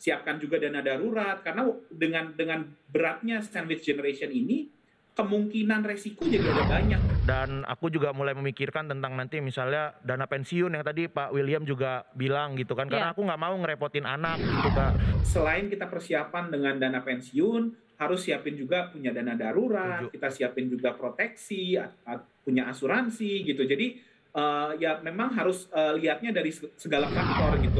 siapkan juga dana darurat karena dengan beratnya sandwich generation ini kemungkinan resiko jadi ada banyak. Dan aku juga mulai memikirkan tentang nanti misalnya dana pensiun yang tadi Pak William juga bilang gitu kan, karena Ya. aku nggak mau ngerepotin anak gitu Kak. Selain kita persiapan dengan dana pensiun, harus siapin juga punya dana darurat, Setuju. kita siapin juga proteksi, punya asuransi gitu. Jadi ya memang harus lihatnya dari segala faktor gitu.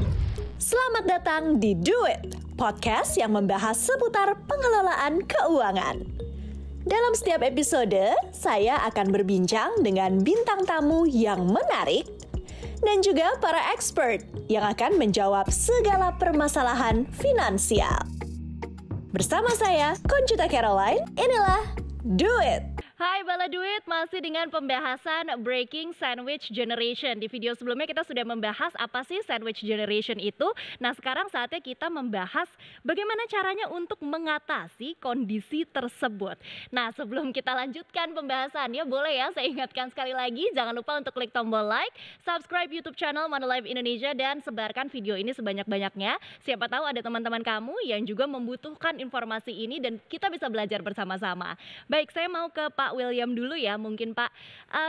Selamat datang di Do It, podcast yang membahas seputar pengelolaan keuangan. Dalam setiap episode, saya akan berbincang dengan bintang tamu yang menarik dan juga para expert yang akan menjawab segala permasalahan finansial. Bersama saya, Conchita Caroline, inilah Do It. Hai Bala Duit, masih dengan pembahasan Breaking Sandwich Generation. Di video sebelumnya kita sudah membahas apa sih Sandwich Generation itu. Nah sekarang saatnya kita membahas bagaimana caranya untuk mengatasi kondisi tersebut. Nah sebelum kita lanjutkan pembahasannya, boleh ya saya ingatkan sekali lagi, jangan lupa untuk klik tombol like, subscribe YouTube channel Monolife Indonesia, dan sebarkan video ini sebanyak-banyaknya. Siapa tahu ada teman-teman kamu yang juga membutuhkan informasi ini dan kita bisa belajar bersama-sama. Baik, saya mau ke Pak William dulu ya, mungkin Pak,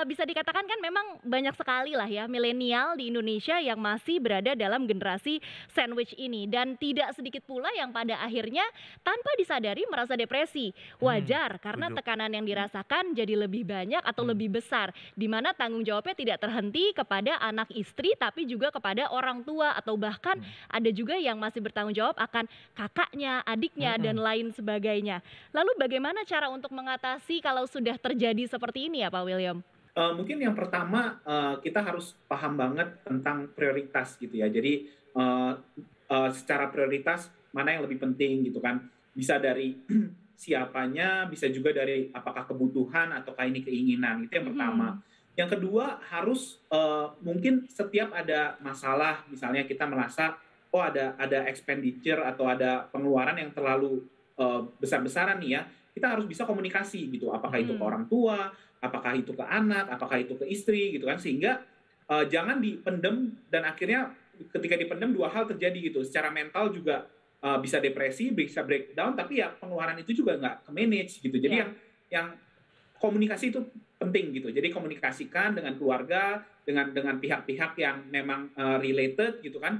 bisa dikatakan kan memang banyak sekali lah ya milenial di Indonesia yang masih berada dalam generasi sandwich ini, dan tidak sedikit pula yang pada akhirnya tanpa disadari merasa depresi. Wajar karena tekanan yang dirasakan jadi lebih banyak atau lebih besar, di mana tanggung jawabnya tidak terhenti kepada anak istri tapi juga kepada orang tua, atau bahkan ada juga yang masih bertanggung jawab akan kakaknya, adiknya dan lain sebagainya. Lalu bagaimana cara untuk mengatasi kalau sudah terjadi seperti ini ya Pak William? Mungkin yang pertama kita harus paham banget tentang prioritas gitu ya. Jadi secara prioritas mana yang lebih penting gitu kan. Bisa dari siapanya, bisa juga dari apakah kebutuhan ataukah ini keinginan. Itu yang pertama. Yang kedua harus mungkin setiap ada masalah, misalnya kita merasa oh ada expenditure atau ada pengeluaran yang terlalu besar-besaran nih ya, kita harus bisa komunikasi gitu, apakah itu ke orang tua, apakah itu ke anak, apakah itu ke istri gitu kan, sehingga jangan dipendem dan akhirnya ketika dipendem dua hal terjadi gitu, secara mental juga bisa depresi, bisa breakdown, tapi ya pengeluaran itu juga nggak ke-manage gitu. Jadi yang komunikasi itu penting gitu, jadi komunikasikan dengan keluarga, dengan pihak-pihak yang memang related gitu kan.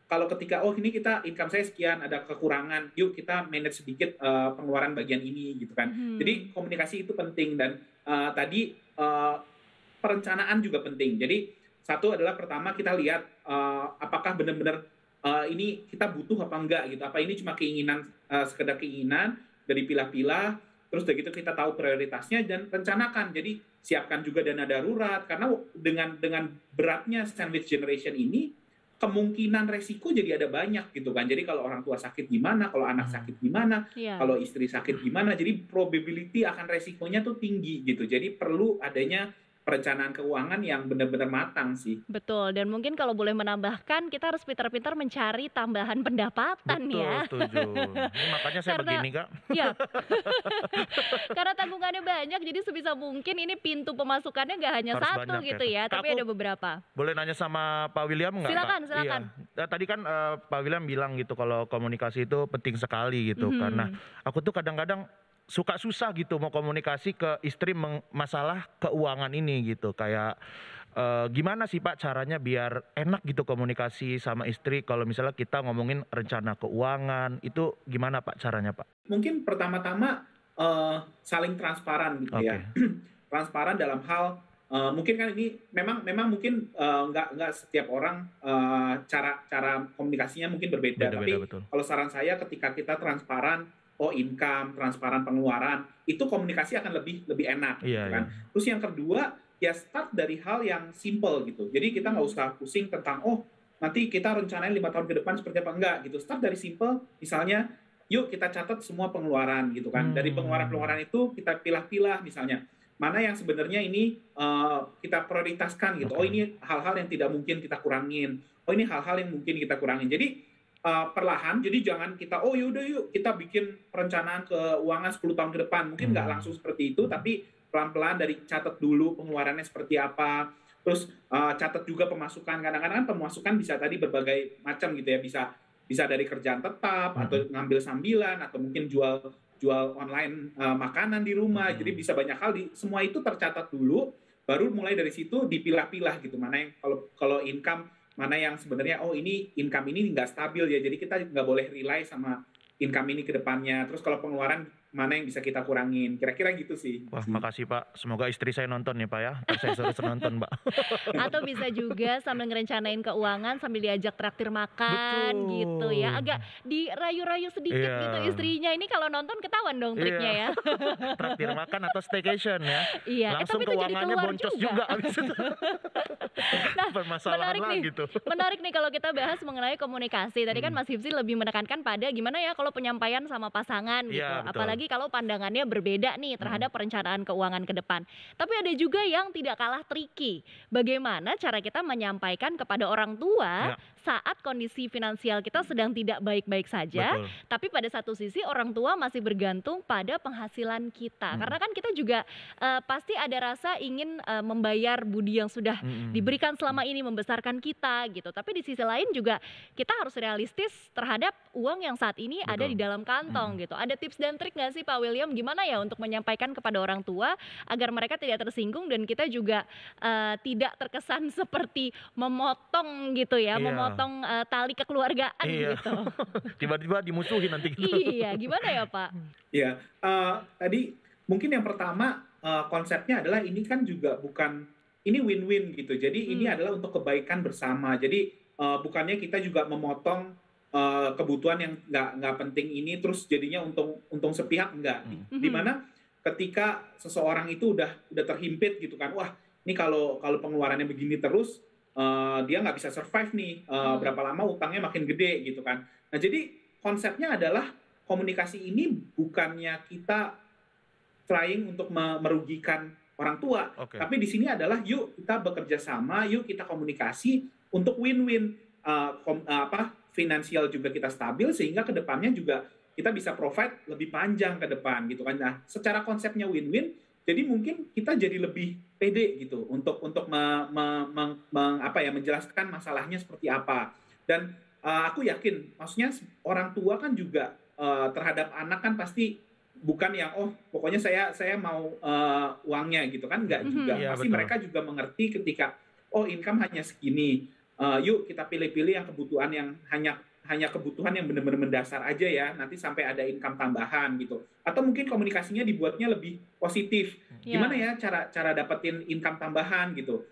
Kalau ketika ini kita income saya sekian, ada kekurangan, yuk kita manage sedikit pengeluaran bagian ini gitu kan. Jadi komunikasi itu penting, dan tadi perencanaan juga penting. Jadi satu adalah pertama kita lihat apakah benar-benar ini kita butuh apa enggak gitu. Apa ini cuma keinginan, sekedar keinginan dari pilah-pilah, terus dari itu kita tahu prioritasnya dan rencanakan. Jadi siapkan juga dana darurat, karena dengan beratnya sandwich generation ini kemungkinan resiko jadi ada banyak gitu kan. Jadi kalau orang tua sakit gimana, kalau anak sakit gimana, kalau istri sakit gimana. Jadi probability akan resikonya tuh tinggi gitu. Jadi perlu adanya perencanaan keuangan yang benar-benar matang sih. Betul, dan mungkin kalau boleh menambahkan, kita harus pintar-pintar mencari tambahan pendapatan. Betul, ya. Setuju. Ini makanya saya begini Kak. Ya. Karena tanggungannya banyak, jadi sebisa mungkin ini pintu pemasukannya nggak hanya Harus satu banyak gitu ya, tapi ada beberapa. Boleh nanya sama Pak William nggak? Silakan. Iya. Tadi kan Pak William bilang gitu kalau komunikasi itu penting sekali gitu, karena aku tuh kadang-kadang suka susah gitu mau komunikasi ke istri masalah keuangan ini gitu, kayak gimana sih Pak caranya biar enak gitu komunikasi sama istri kalau misalnya kita ngomongin rencana keuangan, itu gimana Pak caranya Pak? Mungkin pertama-tama saling transparan gitu ya. Transparan dalam hal mungkin kan ini memang mungkin nggak setiap orang cara komunikasinya mungkin berbeda. Tapi betul. Kalau saran saya ketika kita transparan, income, transparan pengeluaran, itu komunikasi akan lebih enak gitu kan. Terus yang kedua ya start dari hal yang simple gitu. Jadi kita nggak usah pusing tentang nanti kita rencanain 5 tahun ke depan seperti apa, enggak gitu. Start dari simple, misalnya yuk kita catat semua pengeluaran gitu kan. Dari pengeluaran itu kita pilah-pilah, misalnya mana yang sebenarnya ini kita prioritaskan gitu. Ini hal-hal yang tidak mungkin kita kurangin. Ini hal-hal yang mungkin kita kurangin. Jadi perlahan, jadi jangan kita yaudah yuk kita bikin perencanaan keuangan 10 tahun ke depan. Mungkin nggak langsung seperti itu, tapi pelan-pelan dari catat dulu pengeluarannya seperti apa. Terus catat juga pemasukan. Kadang-kadang pemasukan bisa tadi berbagai macam gitu ya, bisa bisa dari kerjaan tetap atau ngambil sambilan atau mungkin jual online makanan di rumah. Jadi bisa banyak hal, semua itu tercatat dulu, baru mulai dari situ dipilah-pilah gitu, mana yang kalau income, mana yang sebenarnya ini income ini nggak stabil ya, jadi kita nggak boleh rely sama income ini ke depannya. Terus kalau pengeluaran mana yang bisa kita kurangin, kira-kira gitu sih. Wah, makasih Pak. Semoga istri saya nonton ya Pak ya. Ntar saya suruh nonton Mbak. Atau bisa juga sambil ngerencanain keuangan sambil diajak traktir makan gitu ya. Agak dirayu-rayu sedikit gitu istrinya. Ini kalau nonton ketahuan dong triknya ya. Traktir makan atau staycation ya. Iya, langsung tapi itu jadi keuangannya keluar boncos juga abis itu. Nah, Permasalahan menarik lagi nih. tuh. Menarik nih kalau kita bahas mengenai komunikasi. Tadi kan Mas Hifzi lebih menekankan pada gimana ya kalau penyampaian sama pasangan gitu. Iya, betul. Apalagi kalau pandangannya berbeda nih terhadap perencanaan keuangan ke depan. Tapi ada juga yang tidak kalah tricky. Bagaimana cara kita menyampaikan kepada orang tua saat kondisi finansial kita sedang tidak baik-baik saja, tapi pada satu sisi orang tua masih bergantung pada penghasilan kita. Karena kan kita juga pasti ada rasa ingin membayar budi yang sudah diberikan selama ini, membesarkan kita gitu. Tapi di sisi lain juga kita harus realistis terhadap uang yang saat ini ada di dalam kantong gitu. Ada tips dan trik nggak sih Pak William, gimana ya untuk menyampaikan kepada orang tua agar mereka tidak tersinggung dan kita juga tidak terkesan seperti memotong gitu ya, memotong tali kekeluargaan gitu. Tiba-tiba dimusuhin nanti gitu. Iya, gimana ya Pak? Iya, tadi mungkin yang pertama konsepnya adalah ini kan juga bukan, ini win-win gitu. Jadi ini adalah untuk kebaikan bersama. Jadi bukannya kita juga memotong kebutuhan yang nggak penting ini terus jadinya untung sepihak, enggak. Dimana ketika seseorang itu udah terhimpit gitu kan, wah ini kalau pengeluarannya begini terus dia nggak bisa survive nih, berapa lama utangnya makin gede gitu kan. Nah jadi konsepnya adalah komunikasi ini bukannya kita trying untuk merugikan orang tua, tapi di sini adalah yuk kita bekerja sama, yuk kita komunikasi untuk win-win, finansial juga kita stabil sehingga kedepannya juga kita bisa provide lebih panjang ke depan gitu kan. Nah secara konsepnya win-win, jadi mungkin kita jadi lebih pede gitu untuk menjelaskan masalahnya seperti apa. Dan aku yakin, maksudnya orang tua kan juga terhadap anak kan pasti bukan yang pokoknya saya mau uangnya gitu kan, enggak juga. Pasti mereka juga mengerti ketika income hanya segini, yuk kita pilih-pilih yang kebutuhan yang hanya kebutuhan yang benar-benar mendasar aja ya, nanti sampai ada income tambahan gitu. Atau mungkin komunikasinya dibuatnya lebih positif. Gimana ya cara dapetin income tambahan gitu.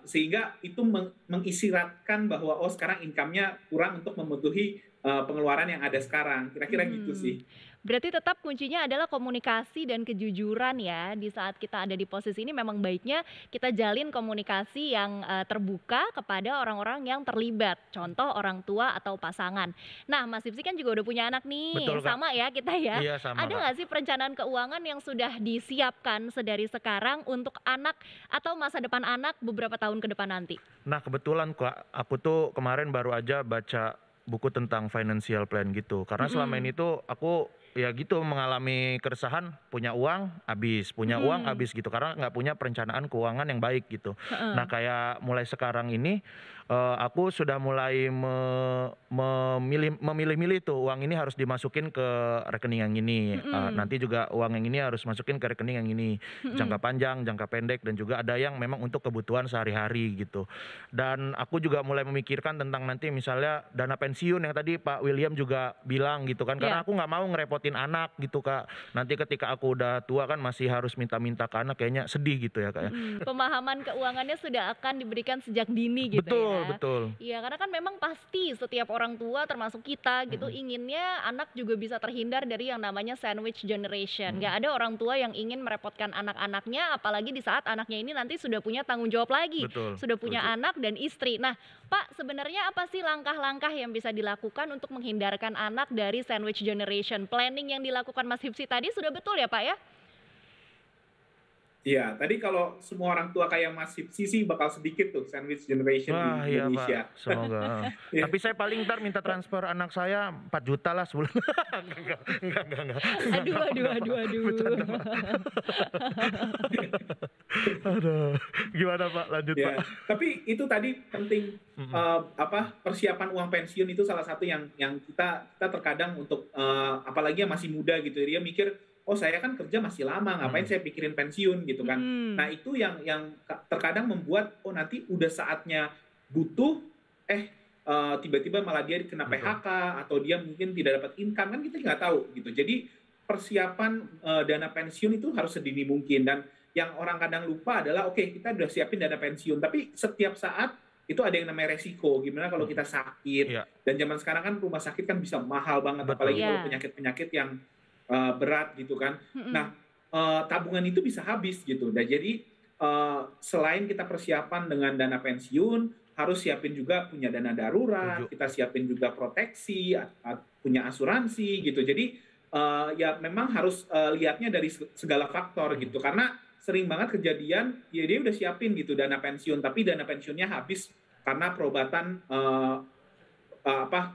Sehingga itu mengisiratkan bahwa sekarang income-nya kurang untuk memenuhi pengeluaran yang ada sekarang. Kira-kira gitu sih. Berarti tetap kuncinya adalah komunikasi dan kejujuran ya. Di saat kita ada di posisi ini memang baiknya kita jalin komunikasi yang terbuka kepada orang-orang yang terlibat. Contoh orang tua atau pasangan. Nah Mas Hifzi kan juga udah punya anak nih. Betul, sama ya kita ya. Iya, sama, ada nggak sih perencanaan keuangan yang sudah disiapkan sedari sekarang untuk anak atau masa depan anak beberapa tahun ke depan nanti? Nah kebetulan Kak, aku tuh kemarin baru aja baca buku tentang financial plan gitu. Karena selama ini tuh aku ya gitu mengalami keresahan, punya uang habis, uang habis gitu karena nggak punya perencanaan keuangan yang baik gitu. Nah kayak mulai sekarang ini aku sudah mulai memilih-milih tuh uang ini harus dimasukin ke rekening yang ini, nanti juga uang yang ini harus masukin ke rekening yang ini, jangka panjang, jangka pendek, dan juga ada yang memang untuk kebutuhan sehari-hari gitu. Dan aku juga mulai memikirkan tentang nanti misalnya dana pensiun yang tadi Pak William juga bilang gitu kan, karena aku nggak mau ngerepotin anak gitu Kak. Nanti ketika aku udah tua kan masih harus minta-minta ke anak, kayaknya sedih gitu ya Kak ya. Pemahaman keuangannya sudah akan diberikan sejak dini gitu. Betul. Iya, karena kan memang pasti setiap orang tua termasuk kita gitu inginnya anak juga bisa terhindar dari yang namanya sandwich generation. Gak ada orang tua yang ingin merepotkan anak-anaknya, apalagi di saat anaknya ini nanti sudah punya tanggung jawab lagi, sudah punya anak dan istri. Nah Pak, sebenarnya apa sih langkah-langkah yang bisa dilakukan untuk menghindarkan anak dari sandwich generation? Planning yang dilakukan Mas Hifzi tadi sudah betul ya Pak ya? Iya, tadi kalau semua orang tua kayak Mas Sipsi sih bakal sedikit tuh sandwich generation Wah di iya Indonesia. Pak, semoga. Iya. Tapi saya paling ntar minta transfer anak saya 4 juta lah sebulan. Enggak. Aduh, aduh, aduh, aduh. Bercanda, Pak. Aduh, gimana Pak? Lanjut Pak. Ya, tapi itu tadi penting persiapan uang pensiun itu salah satu yang kita terkadang untuk apalagi yang masih muda gitu dia mikir oh saya kan kerja masih lama ngapain saya pikirin pensiun gitu kan. Nah itu yang terkadang membuat oh nanti udah saatnya butuh tiba-tiba malah dia kena PHK atau dia mungkin tidak dapat income kan kita nggak tahu gitu. Jadi persiapan dana pensiun itu harus sedini mungkin dan yang orang kadang lupa adalah oke kita udah siapin dana pensiun tapi setiap saat itu ada yang namanya resiko gimana kalau kita sakit dan zaman sekarang kan rumah sakit kan bisa mahal banget apalagi kalau penyakit-penyakit yang berat gitu kan. Nah tabungan itu bisa habis gitu dan jadi selain kita persiapan dengan dana pensiun harus siapin juga punya dana darurat kita siapin juga proteksi punya asuransi gitu jadi ya memang harus lihatnya dari segala faktor gitu karena sering banget kejadian ya dia udah siapin gitu dana pensiun tapi dana pensiunnya habis karena perobatan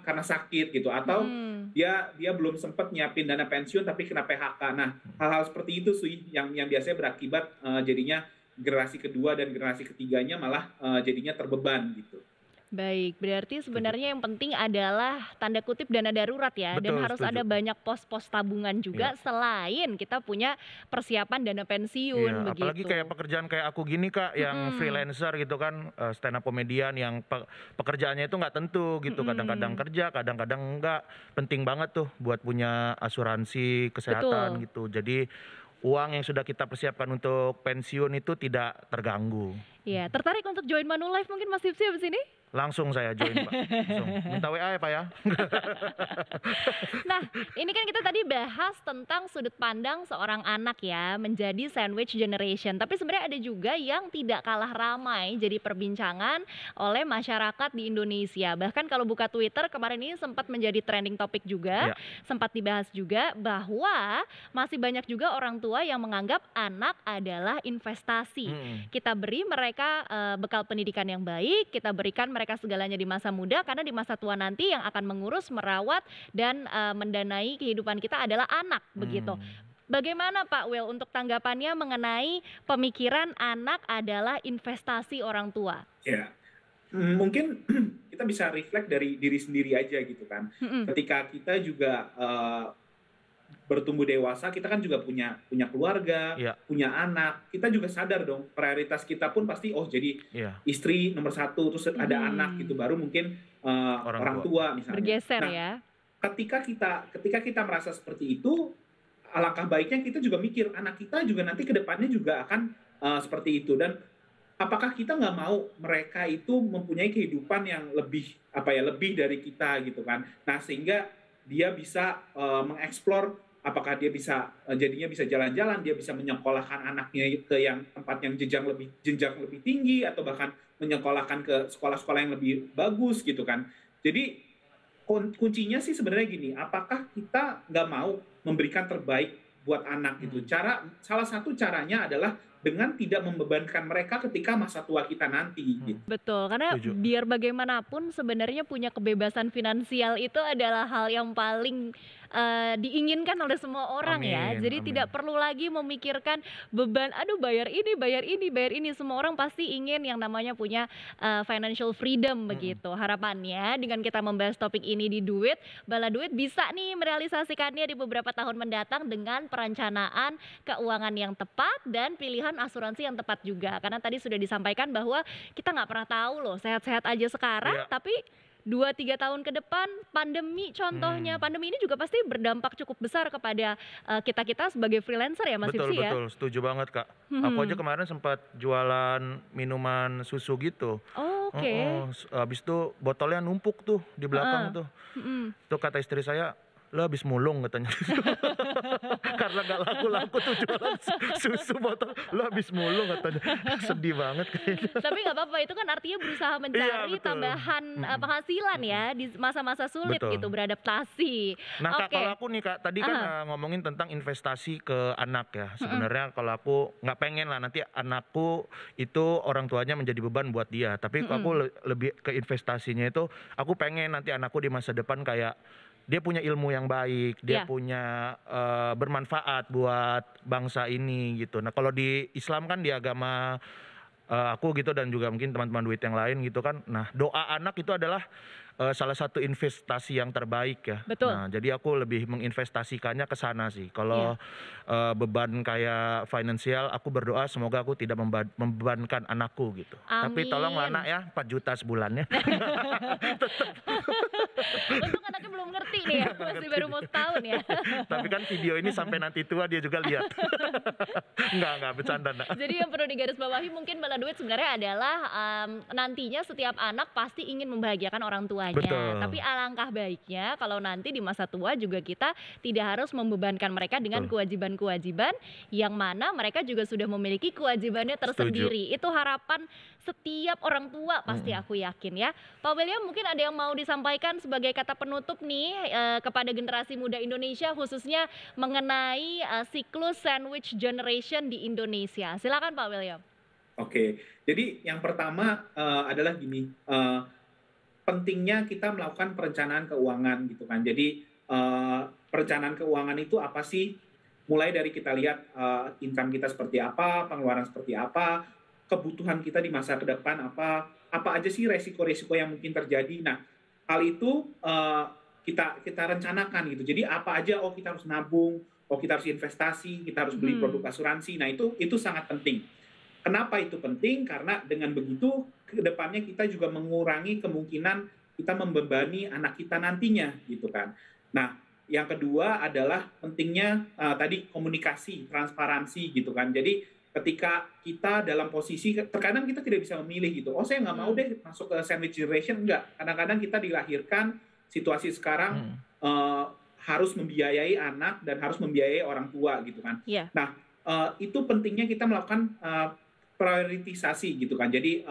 karena sakit gitu atau dia belum sempat nyiapin dana pensiun tapi kena PHK. Nah hal-hal seperti itu sih yang biasanya berakibat jadinya generasi kedua dan generasi ketiganya malah jadinya terbeban gitu. Baik, berarti sebenarnya yang penting adalah tanda kutip dana darurat ya, dan harus ada banyak pos-pos tabungan juga selain kita punya persiapan dana pensiun begitu. Apalagi kayak pekerjaan kayak aku gini Kak, yang freelancer gitu kan, stand up komedian yang pekerjaannya itu nggak tentu gitu, kadang-kadang kerja, kadang-kadang enggak. Penting banget tuh buat punya asuransi kesehatan gitu. Jadi uang yang sudah kita persiapkan untuk pensiun itu tidak terganggu. Iya, tertarik untuk join Manulife mungkin Mas Sipsi abis ini? Langsung saya join Pak, langsung. Minta WA ya Pak ya. Nah ini kan kita tadi bahas tentang sudut pandang seorang anak ya menjadi sandwich generation. Tapi sebenarnya ada juga yang tidak kalah ramai jadi perbincangan oleh masyarakat di Indonesia. Bahkan kalau buka Twitter kemarin ini sempat menjadi trending topik juga, sempat dibahas juga bahwa masih banyak juga orang tua yang menganggap anak adalah investasi. Kita beri mereka bekal pendidikan yang baik, kita berikan mereka segalanya di masa muda karena di masa tua nanti yang akan mengurus, merawat dan mendanai kehidupan kita adalah anak begitu. Bagaimana Pak Will untuk tanggapannya mengenai pemikiran anak adalah investasi orang tua? Ya, mungkin kita bisa reflect dari diri sendiri aja gitu kan. Ketika kita juga bertumbuh dewasa, kita kan juga punya keluarga, punya anak. Kita juga sadar dong, prioritas kita pun pasti jadi istri nomor satu, terus ada anak gitu, baru mungkin orang tua misalnya. Bergeser nah, ya. Ketika kita merasa seperti itu, alangkah baiknya kita juga mikir anak kita juga nanti ke depannya juga akan seperti itu dan apakah kita nggak mau mereka itu mempunyai kehidupan yang lebih dari kita gitu kan. Nah sehingga dia bisa mengeksplor apakah dia bisa jadinya bisa jalan-jalan, dia bisa menyekolahkan anaknya ke yang tempat yang jenjang lebih tinggi atau bahkan menyekolahkan ke sekolah-sekolah yang lebih bagus gitu kan. Jadi kuncinya sih sebenarnya gini, apakah kita nggak mau memberikan terbaik buat anak gitu. Salah satu caranya adalah dengan tidak membebankan mereka ketika masa tua kita nanti. Gitu. Betul, karena biar bagaimanapun sebenarnya punya kebebasan finansial itu adalah hal yang paling diinginkan oleh semua orang ya. Jadi tidak perlu lagi memikirkan beban, aduh bayar ini. Semua orang pasti ingin yang namanya punya financial freedom begitu. Harapannya dengan kita membahas topik ini di Duit, Bala Duit bisa nih merealisasikannya di beberapa tahun mendatang dengan perencanaan keuangan yang tepat dan pilihan asuransi yang tepat juga. Karena tadi sudah disampaikan bahwa kita nggak pernah tahu loh, sehat-sehat aja sekarang, tapi 2-3 tahun ke depan pandemi contohnya, pandemi ini juga pasti berdampak cukup besar kepada kita sebagai freelancer ya Mas Sipsi ya? Betul, setuju banget Kak. Aku aja kemarin sempat jualan minuman susu gitu. Oke. Habis itu botolnya numpuk tuh di belakang tuh. Tuh kata istri saya, lo habis mulung katanya. Karena gak laku-laku tuh jualan susu botol, lo habis mulung katanya. Sedih banget kayaknya. Tapi nggak apa-apa, itu kan artinya berusaha mencari betul. tambahan penghasilan ya di masa-masa sulit Betul. gitu, beradaptasi. Nah Kak, Oke. kalau aku nih Kak, tadi kan ngomongin tentang investasi ke anak ya. Sebenarnya kalau aku nggak pengen lah nanti anakku itu orang tuanya menjadi beban buat dia. Tapi aku lebih ke investasinya itu, aku pengen nanti anakku di masa depan kayak dia punya ilmu yang baik, dia Iya. punya bermanfaat buat bangsa ini gitu. Nah kalau di Islam kan, di agama aku gitu, dan juga mungkin teman-teman duit yang lain gitu kan. Nah doa anak itu adalah salah satu investasi yang terbaik ya. Betul. Nah jadi aku lebih menginvestasikannya ke sana sih. Kalau beban kayak finansial, aku berdoa semoga aku tidak membebankan anakku gitu. Tapi tolong Amin. anak ya 4 juta sebulannya. Untung anaknya belum ngerti nih ya, masih baru mau setahun ya. Tapi kan video ini sampai nanti tua dia juga lihat. Enggak bercanda nak. Jadi yang perlu digarisbawahi mungkin Bala Duit sebenarnya adalah nantinya setiap anak pasti ingin membahagiakan orang tuanya. Betul. Tapi alangkah baiknya kalau nanti di masa tua juga kita tidak harus membebankan mereka dengan kewajiban-kewajiban yang mana mereka juga sudah memiliki kewajibannya tersendiri. Itu harapan setiap orang tua pasti, aku yakin ya. Pak William, mungkin ada yang mau disampaikan sebagai kata penutup nih kepada generasi muda Indonesia, khususnya mengenai siklus sandwich generation di Indonesia. Silakan Pak William. Oke, jadi yang pertama adalah gini, pentingnya kita melakukan perencanaan keuangan gitu kan. Jadi perencanaan keuangan itu apa sih? Mulai dari kita lihat income kita seperti apa, pengeluaran seperti apa, kebutuhan kita di masa ke depan apa aja sih resiko-resiko yang mungkin terjadi. Nah, hal itu kita rencanakan gitu. Jadi apa aja, kita harus nabung, kita harus investasi, kita harus beli produk asuransi. Nah, itu sangat penting. Kenapa itu penting? Karena dengan begitu ke depannya kita juga mengurangi kemungkinan kita membebani anak kita nantinya gitu kan. Nah, yang kedua adalah pentingnya tadi komunikasi, transparansi gitu kan. Jadi ketika kita dalam posisi, terkadang kita tidak bisa memilih gitu. Saya nggak mau deh masuk ke sandwich generation, enggak. Kadang-kadang kita dilahirkan situasi sekarang harus membiayai anak dan harus membiayai orang tua gitu kan. Yeah. Nah, itu pentingnya kita melakukan prioritisasi gitu kan. Jadi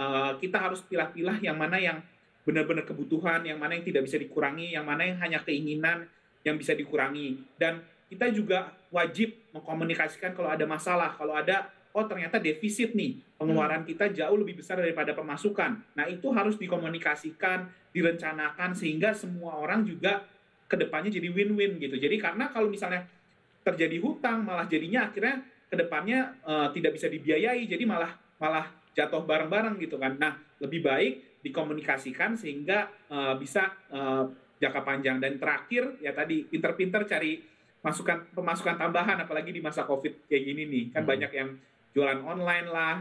kita harus pilah-pilah yang mana yang benar-benar kebutuhan, yang mana yang tidak bisa dikurangi, yang mana yang hanya keinginan yang bisa dikurangi. Dan kita juga wajib mengkomunikasikan kalau ada masalah, kalau ada ternyata defisit nih, pengeluaran kita jauh lebih besar daripada pemasukan. Nah, itu harus dikomunikasikan, direncanakan sehingga semua orang juga kedepannya jadi win-win gitu. Jadi karena kalau misalnya terjadi hutang, malah jadinya akhirnya kedepannya tidak bisa dibiayai, jadi malah jatuh bareng-bareng gitu kan. Nah, lebih baik dikomunikasikan sehingga bisa jangka panjang. Dan terakhir ya tadi, pinter-pinter cari pemasukan tambahan, apalagi di masa COVID kayak gini nih, kan banyak yang jualan online lah,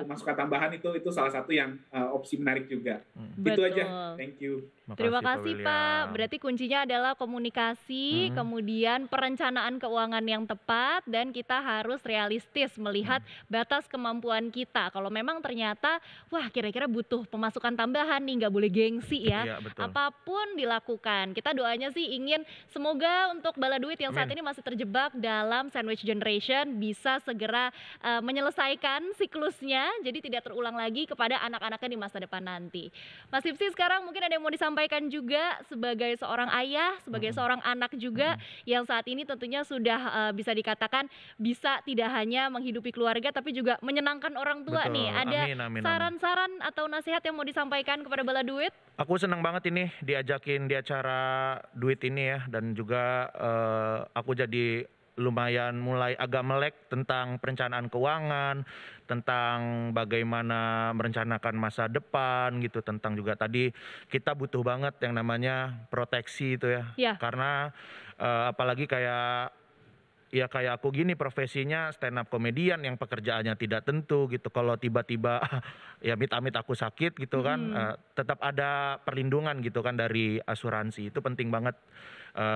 pemasukan tambahan itu salah satu yang opsi menarik juga. Itu aja, thank you. Terima kasih Pak. Berarti kuncinya adalah komunikasi, kemudian perencanaan keuangan yang tepat, dan kita harus realistis melihat batas kemampuan kita. Kalau memang ternyata, wah kira-kira butuh pemasukan tambahan nih, nggak boleh gengsi ya. Apapun dilakukan. Kita doanya sih ingin semoga untuk Bala Duit yang saat ini masih terjebak dalam sandwich generation bisa segera menyelesaikan siklusnya, jadi tidak terulang lagi kepada anak-anaknya di masa depan nanti. Mas Hipsi, sekarang mungkin ada yang mau disampaikan juga sebagai seorang ayah, sebagai seorang anak juga yang saat ini tentunya sudah bisa dikatakan bisa tidak hanya menghidupi keluarga tapi juga menyenangkan orang tua. Betul. Nih. Ada saran-saran atau nasihat yang mau disampaikan kepada Bala Duit? Aku senang banget ini diajakin di acara Duit ini ya, dan juga aku jadi lumayan mulai agak melek tentang perencanaan keuangan, tentang bagaimana merencanakan masa depan gitu, tentang juga tadi kita butuh banget yang namanya proteksi itu ya. Karena apalagi kayak aku gini profesinya stand up komedian yang pekerjaannya tidak tentu gitu. Kalau tiba-tiba ya amit-amit aku sakit gitu kan, tetap ada perlindungan gitu kan dari asuransi. Itu penting banget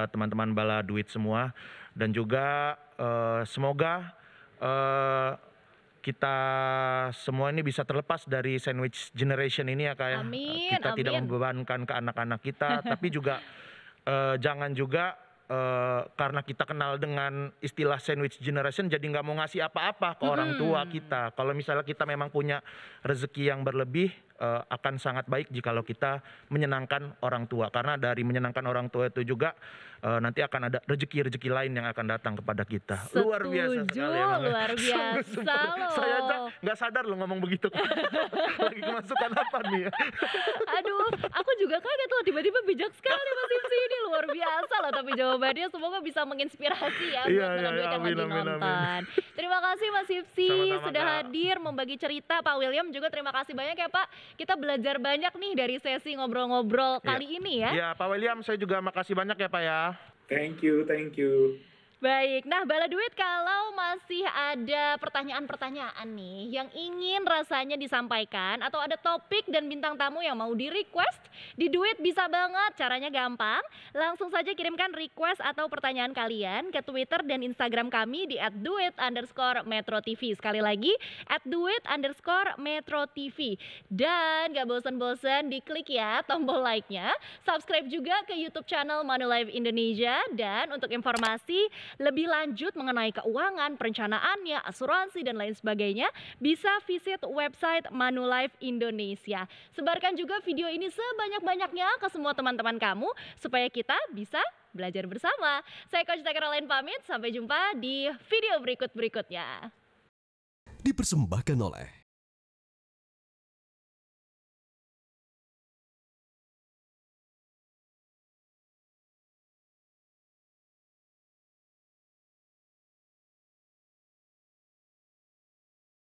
teman-teman Bala Duit semua. Dan juga semoga kita semua ini bisa terlepas dari sandwich generation ini ya Kak ya. Kita tidak membebankan ke anak-anak kita, tapi juga jangan juga karena kita kenal dengan istilah sandwich generation, jadi nggak mau ngasih apa-apa ke orang tua kita. Kalau misalnya kita memang punya rezeki yang berlebih, akan sangat baik jikalau kita menyenangkan orang tua, karena dari menyenangkan orang tua itu juga nanti akan ada rezeki-rezeki lain yang akan datang kepada kita. Luar biasa sekali emang. Luar biasa loh. Saya aja nggak sadar loh ngomong begitu. Lagi kemasukan apa nih? Aduh, aku juga kaget loh, tiba-tiba bijak sekali Mas Ipsi ini, luar biasa loh. Tapi jawabannya semoga bisa menginspirasi ya buat Iya, teman duet yang amin, lagi amin, amin. nonton. Terima kasih Mas Ipsi Sama-sama, sudah Kak. hadir membagi cerita. Pak William juga terima kasih banyak ya Pak. Kita belajar banyak nih dari sesi ngobrol-ngobrol kali ini ya. Ya, Pak William, saya juga makasih banyak ya Pak ya. Thank you, thank you. Baik, nah Bala Duit kalau masih ada pertanyaan-pertanyaan nih yang ingin rasanya disampaikan atau ada topik dan bintang tamu yang mau di request, di Duit bisa banget, caranya gampang. Langsung saja kirimkan request atau pertanyaan kalian ke Twitter dan Instagram kami di @duit_metrotv. Sekali lagi @duit_metrotv. Dan gak bosan-bosan diklik ya tombol like-nya, subscribe juga ke YouTube channel Manulife Indonesia, dan untuk informasi lebih lanjut mengenai keuangan, perencanaannya, asuransi dan lain sebagainya, bisa visit website Manulife Indonesia. Sebarkan juga video ini sebanyak-banyaknya ke semua teman-teman kamu supaya kita bisa belajar bersama. Saya Coach Caroline pamit, sampai jumpa di video berikut-berikutnya. Dipersembahkan oleh